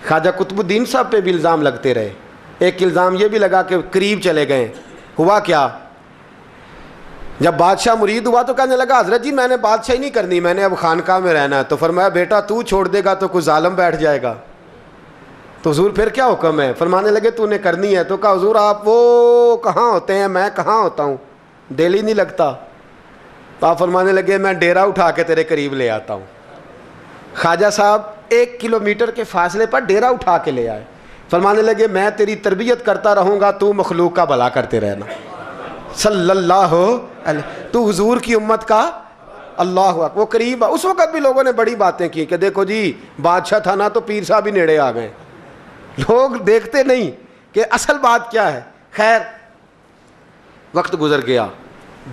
خواجہ قطب الدین صاحب پہ بھی الزام لگتے رہے. ایک الزام یہ بھی لگا کہ قریب چلے گئے. ہوا کیا؟ جب بادشاہ مرید ہوا تو کہنے لگا حضرت جی میں نے بادشاہی نہیں کرنی, میں نے اب خانقاہ میں رہنا ہے. تو فرمایا بیٹا تو چھوڑ دے گا تو کوئی ظالم بیٹھ جائے گا. تو حضور پھر کیا حکم ہے؟ فرمانے لگے تو نے کرنی ہے. تو کہا حضور آپ وہ کہاں ہوتے ہیں, میں کہاں ہوتا ہوں, دل ہی نہیں لگتا. تو آپ فرمانے لگے میں ڈیرا اٹھا کے تیرے قریب لے آتا ہوں. خواجہ صاحب 1 کلومیٹر کے فاصلے پر ڈیرا اٹھا کے لے آئے. فرمانے لگے میں تیری تربیت کرتا رہوں گا, تو مخلوق کا بھلا کرتے رہنا. صلی اللہ علیہ, تو حضور کی امت کا اللہ اکبر. وہ قریب, اس وقت بھی لوگوں نے بڑی باتیں کی کہ دیکھو جی بادشاہ تھا نا تو پیر صاحب ہی نیڑے آ گئے. لوگ دیکھتے نہیں کہ اصل بات کیا ہے. خیر وقت گزر گیا,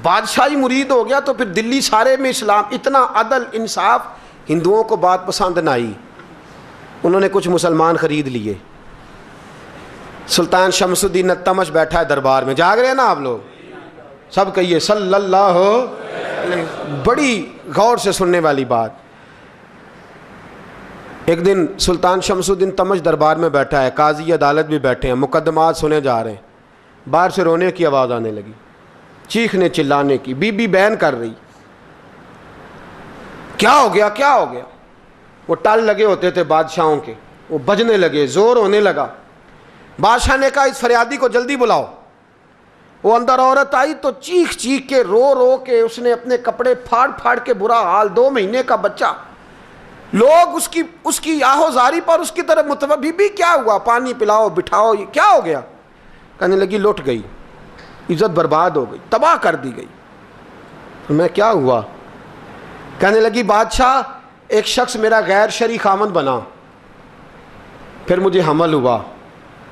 بادشاہی مرید ہو گیا, تو پھر دلی سارے میں اسلام, اتنا عدل انصاف, ہندوؤں کو بات پسند نہ آئی. انہوں نے کچھ مسلمان خرید لیے. سلطان شمس الدین التمش بیٹھا ہے دربار میں, جاگ رہے ہیں نا آپ لوگ, سب کہیے صلی اللہ علیہ. بڑی غور سے سننے والی بات. ایک دن سلطان شمس الدین تمش دربار میں بیٹھا ہے, قاضی عدالت بھی بیٹھے ہیں, مقدمات سنے جا رہے ہیں. باہر سے رونے کی آواز آنے لگی, چیخنے چلانے کی. بی بی بیان کر رہی, کیا ہو گیا کیا ہو گیا. وہ ٹال لگے ہوتے تھے بادشاہوں کے, وہ بجنے لگے, زور ہونے لگا. بادشاہ نے کہا اس فریادی کو جلدی بلاؤ. وہ اندر عورت آئی تو چیخ چیخ کے رو رو کے اس نے اپنے کپڑے پھاڑ پھاڑ کے, برا حال, 2 مہینے کا بچہ. لوگ اس کی آہو زاری پر اس کی طرف متوجہ. بی بی کیا ہوا, پانی پلاؤ بٹھاؤ, یہ کیا ہو گیا. کہنے لگی لٹ گئی, عزت برباد ہو گئی, تباہ کر دی گئی. میں کیا ہوا؟ کہنے لگی بادشاہ ایک شخص میرا غیر شرعی خامند بنا, پھر مجھے حمل ہوا,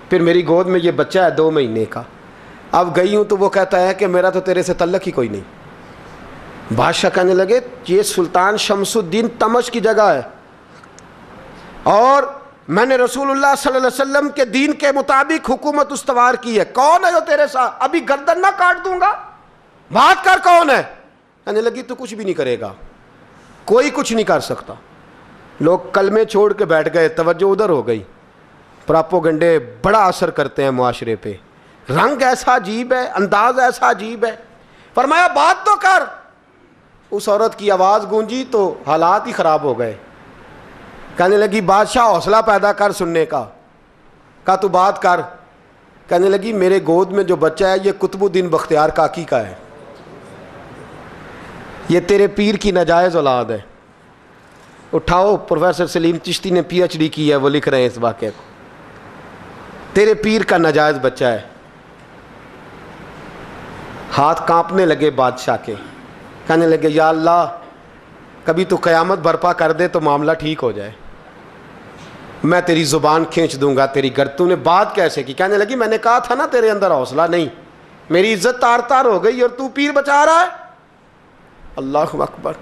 پھر میری گود میں یہ بچہ ہے 2 مہینے کا. اب گئی ہوں تو وہ کہتا ہے کہ میرا تو تیرے سے تعلق ہی کوئی نہیں. بادشاہ کہنے لگے یہ سلطان شمس الدین تمش کی جگہ ہے, اور میں نے رسول اللہ صلی اللہ علیہ وسلم کے دین کے مطابق حکومت استوار کی ہے. کون ہے جو تیرے ساتھ؟ ابھی گردن نہ کاٹ دوں گا, بات کر کون ہے. کہنے لگی تو کچھ بھی نہیں کرے گا, کوئی کچھ نہیں کر سکتا. لوگ کلمے چھوڑ کے بیٹھ گئے, توجہ ادھر ہو گئی. پراپوگنڈے بڑا اثر کرتے ہیں معاشرے پہ. رنگ ایسا عجیب ہے, انداز ایسا عجیب ہے. فرمایا بات تو کر. اس عورت کی آواز گونجی تو حالات ہی خراب ہو گئے. کہنے لگی بادشاہ حوصلہ پیدا کر سننے کا. کہا تو بات کر. کہنے لگی میرے گود میں جو بچہ ہے یہ قطب الدین بختیار کاکی کا ہے, یہ تیرے پیر کی ناجائز اولاد ہے. اٹھاؤ, پروفیسر سلیم چشتی نے PhD کی ہے, وہ لکھ رہے ہیں اس واقعے کو. تیرے پیر کا ناجائز بچہ ہے. ہاتھ کانپنے لگے بادشاہ کے. کہنے لگے یا اللہ کبھی تو قیامت برپا کر دے تو معاملہ ٹھیک ہو جائے, میں تیری زبان کھینچ دوں گا تیری گرد. تو نے بات کیسے کی؟ کہنے لگی میں نے کہا تھا نا تیرے اندر حوصلہ نہیں, میری عزت تار تار ہو گئی اور تو پیر بچا رہا ہے. اللہ اکبر.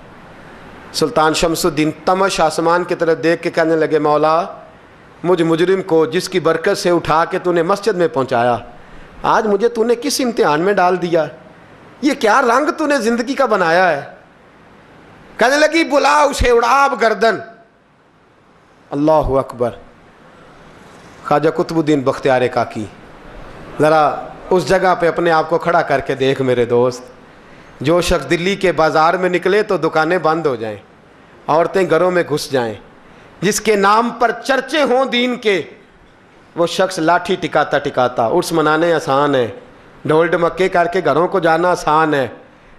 سلطان شمس الدین تمش آسمان کی طرف دیکھ کے کہنے لگے مولا مجھ مجرم کو جس کی برکت سے اٹھا کے تو نے مسجد میں پہنچایا, آج مجھے تو نے کس امتحان میں ڈال دیا. یہ کیا رنگ تو نے زندگی کا بنایا ہے. کہنے لگی بلا اسے, اڑا اب گردن. اللہ اکبر. خواجہ قطب الدین بختیار کاکی, ذرا اس جگہ پہ اپنے آپ کو کھڑا کر کے دیکھ میرے دوست. جو شخص دلی کے بازار میں نکلے تو دکانیں بند ہو جائیں, عورتیں گھروں میں گھس جائیں, جس کے نام پر چرچے ہوں دین کے, وہ شخص لاٹھی ٹکاتا ٹکاتا. عرس منانے آسان ہے, ڈھول ڈمکے کر کے گھروں کو جانا آسان ہے,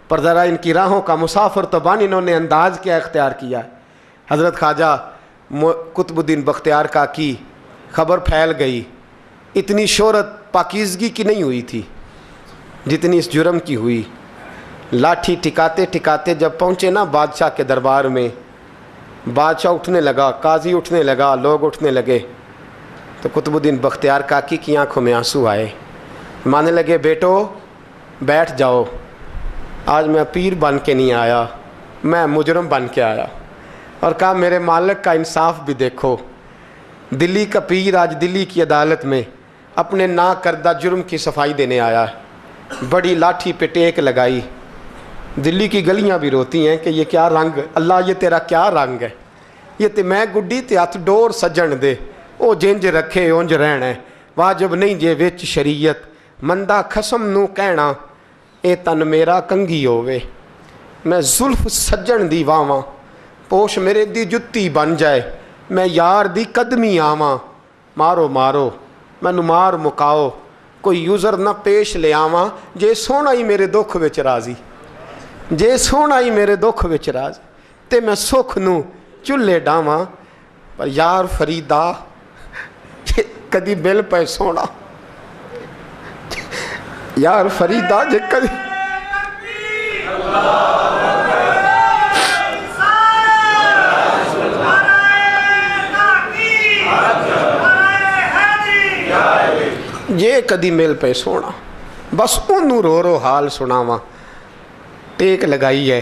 پر ذرا ان کی راہوں کا مسافر تو بن انہوں نے انداز کیا اختیار کیا. حضرت خواجہ قطب الدین بختیار کاکی, خبر پھیل گئی. اتنی شہرت پاکیزگی کی نہیں ہوئی تھی جتنی اس جرم کی ہوئی. لاٹھی ٹکاتے ٹکاتے جب پہنچے نا بادشاہ کے دربار میں, بادشاہ اٹھنے لگا, قاضی اٹھنے لگا, لوگ اٹھنے لگے, تو قطب الدین بختیار کاکی کی آنکھوں میں آنسو آئے. مانے لگے بیٹو بیٹھ جاؤ, آج میں پیر بن کے نہیں آیا, میں مجرم بن کے آیا. اور کہا میرے مالک کا انصاف بھی دیکھو, دلی کا پیر آج دلی کی عدالت میں اپنے نا کردہ جرم کی صفائی دینے آیا ہے. بڑی لاٹھی پہ ٹیک لگائی. دلی کی گلیاں بھی روتی ہیں کہ یہ کیا رنگ, اللہ یہ تیرا کیا رنگ ہے. یہ تے میں گڈی تے ہاتھ ڈور سجن دے, ਉਹ ਜਿੰਜ ਰੱਖੇ ਉਂਝ ਰਹਿਣਾ, ਵਾਜਬ ਨਹੀਂ ਜੇ ਵਿੱਚ ਸ਼ਰੀਅਤ, ਮੰਦਾ ਖਸਮ ਨੂੰ ਕਹਿਣਾ, ਇਹ ਤਨ ਮੇਰਾ ਕੰਗੀ ਹੋਵੇ, ਮੈਂ ਜ਼ੁਲਫ ਸੱਜਣ ਦੀ ਵਾਵਾਂ, ਪੋਸ਼ ਮੇਰੇ ਦੀ ਜੁੱਤੀ ਬਣ ਜਾਏ, ਮੈਂ ਯਾਰ ਦੀ ਕਦਮੀ ਆਵਾਂ, ਮਾਰੋ ਮਾਰੋ ਮੈਨੂੰ ਮਾਰ ਮੁਕਾਓ, ਕੋਈ ਯੂਜ਼ਰ ਨਾ ਪੇਸ਼ ਲਿਆਵਾਂ, ਜੇ ਸੋਹਣਾ ਹੀ ਮੇਰੇ ਦੁੱਖ ਵਿੱਚ ਰਾਜ਼ੀ, ਜੇ ਸੋਹਣਾ ਹੀ ਮੇਰੇ ਦੁੱਖ ਵਿੱਚ ਰਾਜ਼ੀ, ਤੇ ਮੈਂ ਸੁੱਖ ਨੂੰ ਚੁੱਲ੍ਹੇ ਡਾਵਾਂ, ਪਰ ਯਾਰ ਫਰੀਦਾ ਜੇ ਕਦੀ ਮਿਲ ਪਏ ਸੋਹਣਾ, ਯਾਰ ਫਰੀਦਾ ਜੇ ਕਦੀ ਜੇ ਕਦੀ ਮਿਲ ਪਏ ਸੋਹਣਾ, ਬਸ ਉਹਨੂੰ ਰੋ ਰੋ ਹਾਲ ਸੁਣਾਵਾਂ। ਟੇਕ ਲਗਾਈ ਹੈ,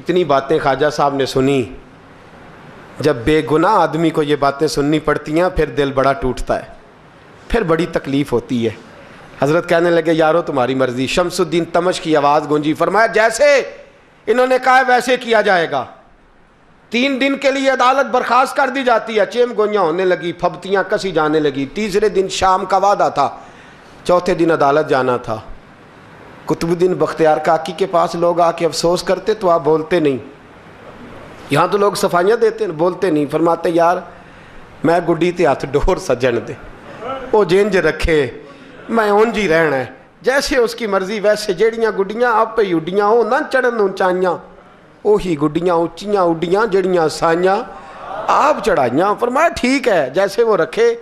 اتنی باتیں خواجہ صاحب نے سنی. جب بے گناہ آدمی کو یہ باتیں سننی پڑتی ہیں پھر دل بڑا ٹوٹتا ہے, پھر بڑی تکلیف ہوتی ہے. حضرت کہنے لگے یارو تمہاری مرضی. شمس الدین تمش کی آواز گونجی, فرمایا جیسے انہوں نے کہا ویسے کیا جائے گا. 3 دن کے لیے عدالت برخاست کر دی جاتی ہے. چیم گوئیاں ہونے لگی, پھبتیاں کسی جانے لگی. تیسرے دن شام کا وعدہ تھا, چوتھے دن عدالت جانا تھا. قطب الدین بختیار کاکی کے پاس لوگ آ کے افسوس کرتے تو آپ بولتے نہیں. یہاں تو لوگ صفائیاں دیتے ہیں, بولتے نہیں. فرماتے یار میں گڈی تے ہاتھ ڈور سجن دے, وہ جینج رکھے میں اونج ہی رہنا ہے, جیسے اس کی مرضی ویسے. جیڑیاں گڈیاں آپ پہ اڈیاں ہو نہ چڑھن اونچائیاں, وہی گڈیاں اونچیاں اڈیاں جڑیاں سائیاں آپ چڑھائیاں. فرمایا ٹھیک ہے جیسے وہ رکھے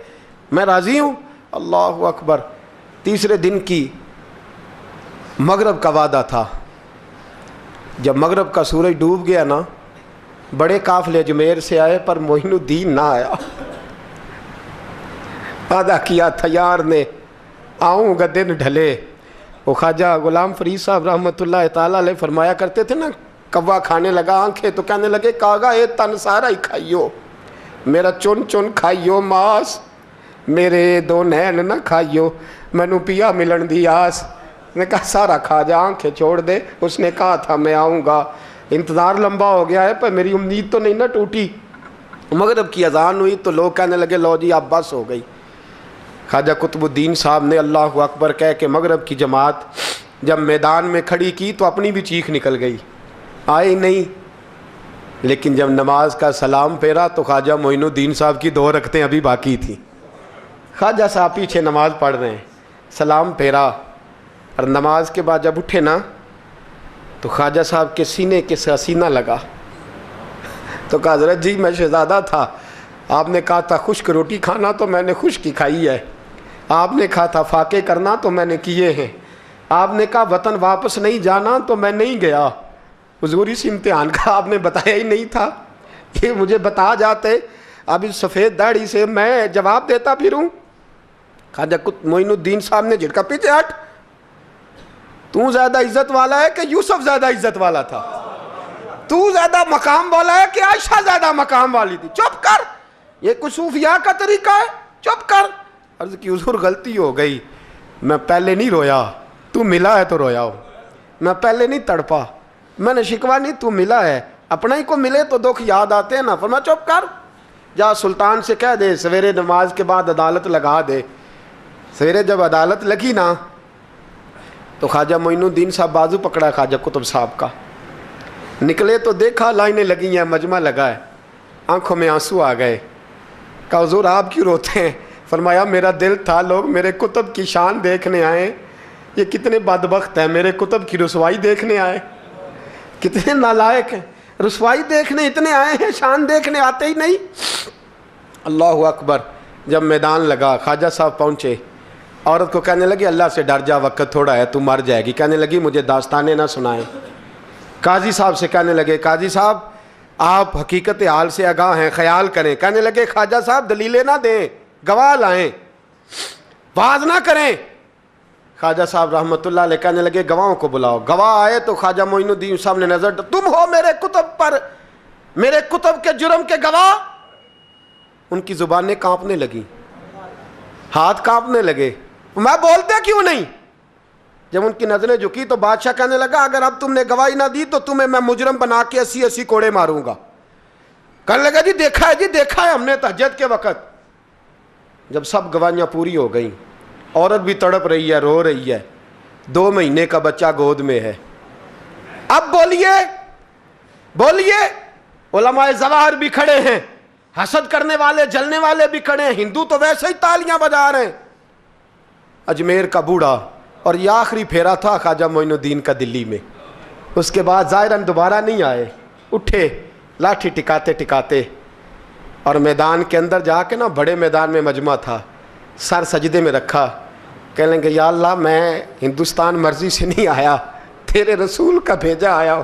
میں راضی ہوں. اللہ اکبر. تیسرے دن کی مغرب کا وعدہ تھا. جب مغرب کا سورج ڈوب گیا نا, بڑے قافلے اجمیر سے آئے پر معین الدین نہ آیا. وعدہ کیا تھا یار نے آؤں گا دن ڈھلے. وہ خواجہ غلام فرید صاحب رحمۃ اللہ تعالیٰ علیہ فرمایا کرتے تھے نا, کوا کھانے لگا آنکھیں تو کہنے لگے کاغا اے تن سارا ہی کھائیو, میرا چن چن کھائیو ماس, میرے 2 نین نہ کھائیو, مینو پیا ملن دی آس. نے کہا سارا کھا جا, آنکھیں چھوڑ دے. اس نے کہا تھا میں آؤں گا, انتظار لمبا ہو گیا ہے پر میری امید تو نہیں نہ ٹوٹی. مغرب کی اذان ہوئی تو لوگ کہنے لگے لو جی اب بس ہو گئی. خواجہ قطب الدین صاحب نے اللہ اکبر کہہ کے مغرب کی جماعت جب میدان میں کھڑی کی تو اپنی بھی چیخ نکل گئی, آئی نہیں. لیکن جب نماز کا سلام پھیرا تو خواجہ معین الدین صاحب کی 2 رکعتیں ابھی باقی تھیں. خواجہ صاحب پیچھے نماز پڑھ رہے ہیں, سلام پھیرا اور نماز کے بعد جب اٹھے نا تو خواجہ صاحب کے سینے کے سینہ لگا. تو کہا حضرت جی میں شہزادہ تھا, آپ نے کہا تھا خشک روٹی کھانا تو میں نے خشک کی کھائی ہے, آپ نے کہا تھا فاقے کرنا تو میں نے کیے ہیں, آپ نے کہا وطن واپس نہیں جانا تو میں نہیں گیا. حضور اس امتحان کا آپ نے بتایا ہی نہیں تھا, یہ مجھے بتا جاتے اب اس سفید داڑھی سے میں جواب دیتا پھروں. خواجہ معین الدین صاحب نے جھٹکا, پیچھے ہٹ, تو زیادہ عزت والا ہے کہ یوسف زیادہ عزت والا تھا؟ تو زیادہ مقام والا ہے کہ عائشہ زیادہ مقام والی تھی؟ چپ کر, یہ کوئی صوفیاء کا طریقہ ہے؟ چپ کر. عرض کی حضور غلطی ہو گئی, میں پہلے نہیں رویا, تو ملا ہے تو رویا ہو. میں پہلے نہیں تڑپا, میں نے شکوا نہیں, تو ملا ہے. اپنا ہی کو ملے تو دکھ یاد آتے ہیں نا. فرمایا چپ کر, جا سلطان سے کہہ دے سویرے نماز کے بعد عدالت لگا دے. سویرے جب عدالت لگی نا تو خواجہ معین الدین صاحب بازو پکڑا خواجہ قطب صاحب کا, نکلے تو دیکھا لائنیں لگی ہیں, مجمع لگا ہے, آنکھوں میں آنسو آ گئے. کہا حضور آپ کیوں روتے ہیں؟ فرمایا میرا دل تھا لوگ میرے کتب کی شان دیکھنے آئے, یہ کتنے بدبخت ہیں, میرے کتب کی رسوائی دیکھنے آئے. کتنے نالائق ہیں, رسوائی دیکھنے اتنے آئے ہیں, شان دیکھنے آتے ہی نہیں. اللہ اکبر. جب میدان لگا خواجہ صاحب پہنچے, عورت کو کہنے لگی اللہ سے ڈر جا, وقت تھوڑا ہے, تو مر جائے گی. کہنے لگی مجھے داستانیں نہ سنائیں. قاضی صاحب سے کہنے لگے قاضی صاحب آپ حقیقت حال سے آگاہ ہیں, خیال کریں. کہنے لگے خواجہ صاحب دلیلیں نہ دیں, گواہ لائیں, واز نہ کریں. خواجہ صاحب رحمۃ اللہ علیہ کہنے لگے گواہوں کو بلاؤ. گواہ آئے تو خواجہ معین الدین صاحب نے نظر, تم ہو میرے کتب پر, میرے کتب کے جرم کے گواہ. ان کی زبانیں کانپنے لگیں, ہاتھ کانپنے لگے. میں بولتے کیوں نہیں؟ جب ان کی نظریں جھکی تو بادشاہ کہنے لگا اگر اب تم نے گواہی نہ دی تو تمہیں میں مجرم بنا کے 80 کوڑے ماروں گا. کہنے لگا جی دیکھا ہے, جی دیکھا ہے ہم نے تہجد کے وقت. جب سب گواہیاں پوری ہو گئیں, عورت بھی تڑپ رہی ہے, رو رہی ہے, 2 مہینے کا بچہ گود میں ہے. اب بولیے بولیے. علماء ظواہر بھی کھڑے ہیں, حسد کرنے والے جلنے والے بھی کھڑے ہیں, ہندو تو ویسے ہی تالیاں بجا رہے ہیں. اجمیر کا بوڑھا, اور یہ آخری پھیرا تھا خواجہ معین الدین کا دلی میں. اس کے بعد ظاہراً دوبارہ نہیں آئے. اٹھے لاٹھی ٹکاتے ٹکاتے اور میدان کے اندر جا کے نا, بڑے میدان میں مجمع تھا, سر سجدے میں رکھا. کہنے لگے یا اللہ میں ہندوستان مرضی سے نہیں آیا, تیرے رسول کا بھیجا آیا ہوں.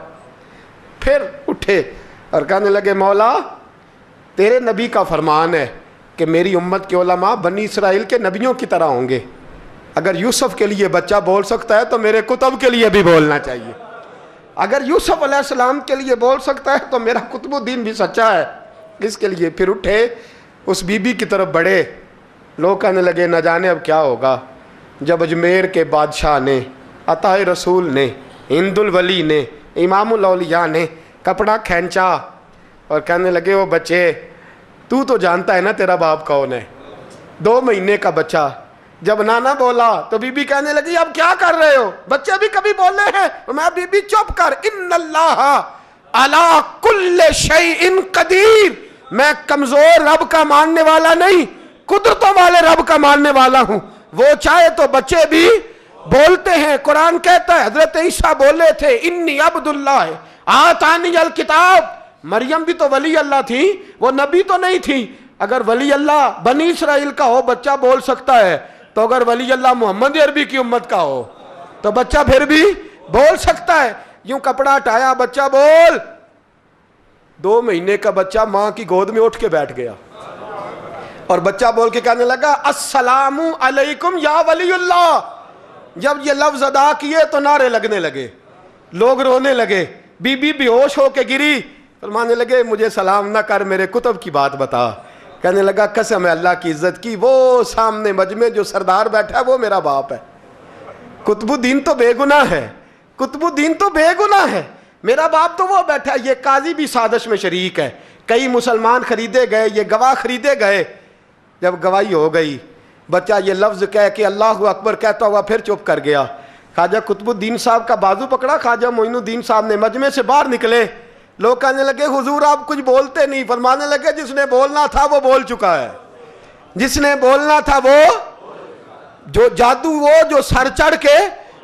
پھر اٹھے اور کہنے لگے مولا تیرے نبی کا فرمان ہے کہ میری امت کے علماء بنی اسرائیل کے نبیوں کی طرح ہوں گے. اگر یوسف کے لیے بچہ بول سکتا ہے تو میرے کتب کے لیے بھی بولنا چاہیے. اگر یوسف علیہ السلام کے لیے بول سکتا ہے تو میرا قطب الدین بھی سچا ہے. اس کے لیے پھر اٹھے, اس بی بی کی طرف بڑھے. لوگ کہنے لگے نہ جانے اب کیا ہوگا. جب اجمیر کے بادشاہ نے, عطا رسول نے, ہند الولی نے, امام الاولیاء نے کپڑا کھینچا اور کہنے لگے وہ بچے تو جانتا ہے نا تیرا باپ کون ہے. 2 مہینے کا بچہ جب نانا بولا تو بی بی کہنے لگی اب کیا کر رہے ہو, بچے بھی کبھی بولے ہیں. میں بی بی چپ کر, ان اللہ علی کل شیء قدیر, میں کمزور رب کا ماننے والا نہیں, قدرتوں والے رب کا ماننے والا ہوں. وہ چاہے تو بچے بھی بولتے ہیں. قرآن کہتا ہے حضرت عیسیٰ بولے تھے انی عبداللہ آتانی الکتاب. مریم بھی تو ولی اللہ تھی, وہ نبی تو نہیں تھی. اگر ولی اللہ بنی اسرائیل کا ہو بچہ بول سکتا ہے, تو اگر ولی اللہ محمد عربی کی امت کا ہو تو بچہ پھر بھی بول سکتا ہے. یوں کپڑا ہٹایا, بچہ بول. 2 مہینے کا بچہ ماں کی گود میں اٹھ کے بیٹھ گیا اور بچہ بول کے کہنے لگا السلام علیکم یا ولی اللہ. جب یہ لفظ ادا کیے تو نعرے لگنے لگے, لوگ رونے لگے. بی بی بے ہوش ہو کے گری, فرمانے لگے مجھے سلام نہ کر, میرے کتب کی بات بتا. کہنے لگا قسم ہے اللہ کی عزت کی, وہ سامنے مجمع جو سردار بیٹھا ہے وہ میرا باپ ہے. قطب الدین تو بے گناہ ہے, قطب الدین تو بے گناہ ہے, میرا باپ تو وہ بیٹھا ہے. یہ قاضی بھی سازش میں شریک ہے. کئی مسلمان خریدے گئے, یہ گواہ خریدے گئے. جب گواہی ہو گئی, بچہ یہ لفظ کہہ کے اللہ اکبر کہتا ہوا پھر چپ کر گیا. خواجہ قطب الدین صاحب کا بازو پکڑا, خواجہ معین الدین صاحب نے مجمع سے باہر نکلے. لوگ کہنے لگے حضور آپ کچھ بولتے نہیں. فرمانے لگے جس نے بولنا تھا وہ بول چکا ہے, جس نے بولنا تھا وہ جو جادو وہ جو سر چڑھ کے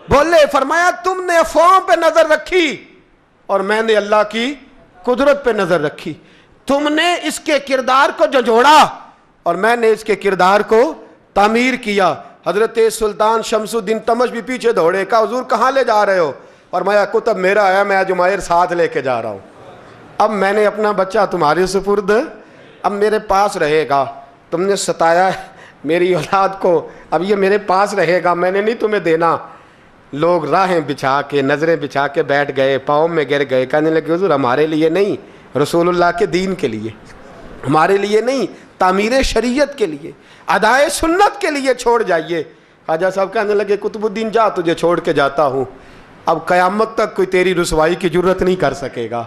بولے. فرمایا تم نے افواہوں پہ نظر رکھی اور میں نے اللہ کی قدرت پہ نظر رکھی. تم نے اس کے کردار کو جھنجھوڑا اور میں نے اس کے کردار کو تعمیر کیا. حضرت سلطان شمس الدین تمش بھی پیچھے دوڑے, کہا حضور کہاں لے جا رہے ہو. فرمایا کتب میرا ہے, میں جمائر ساتھ لے کے جا رہا ہوں. اب میں نے اپنا بچہ تمہارے سپرد, اب میرے پاس رہے گا. تم نے ستایا میری اولاد کو, اب یہ میرے پاس رہے گا, میں نے نہیں تمہیں دینا. لوگ راہیں بچھا کے نظریں بچھا کے بیٹھ گئے, پاؤں میں گر گئے. کہنے لگے حضور ہمارے لیے نہیں, رسول اللہ کے دین کے لیے, ہمارے لیے نہیں, تعمیر شریعت کے لیے, ادائے سنت کے لیے چھوڑ جائیے. خواجہ صاحب کہنے لگے قطب الدین جا, تجھے چھوڑ کے جاتا ہوں, اب قیامت تک کوئی تیری رسوائی کی جرت نہیں کر سکے گا.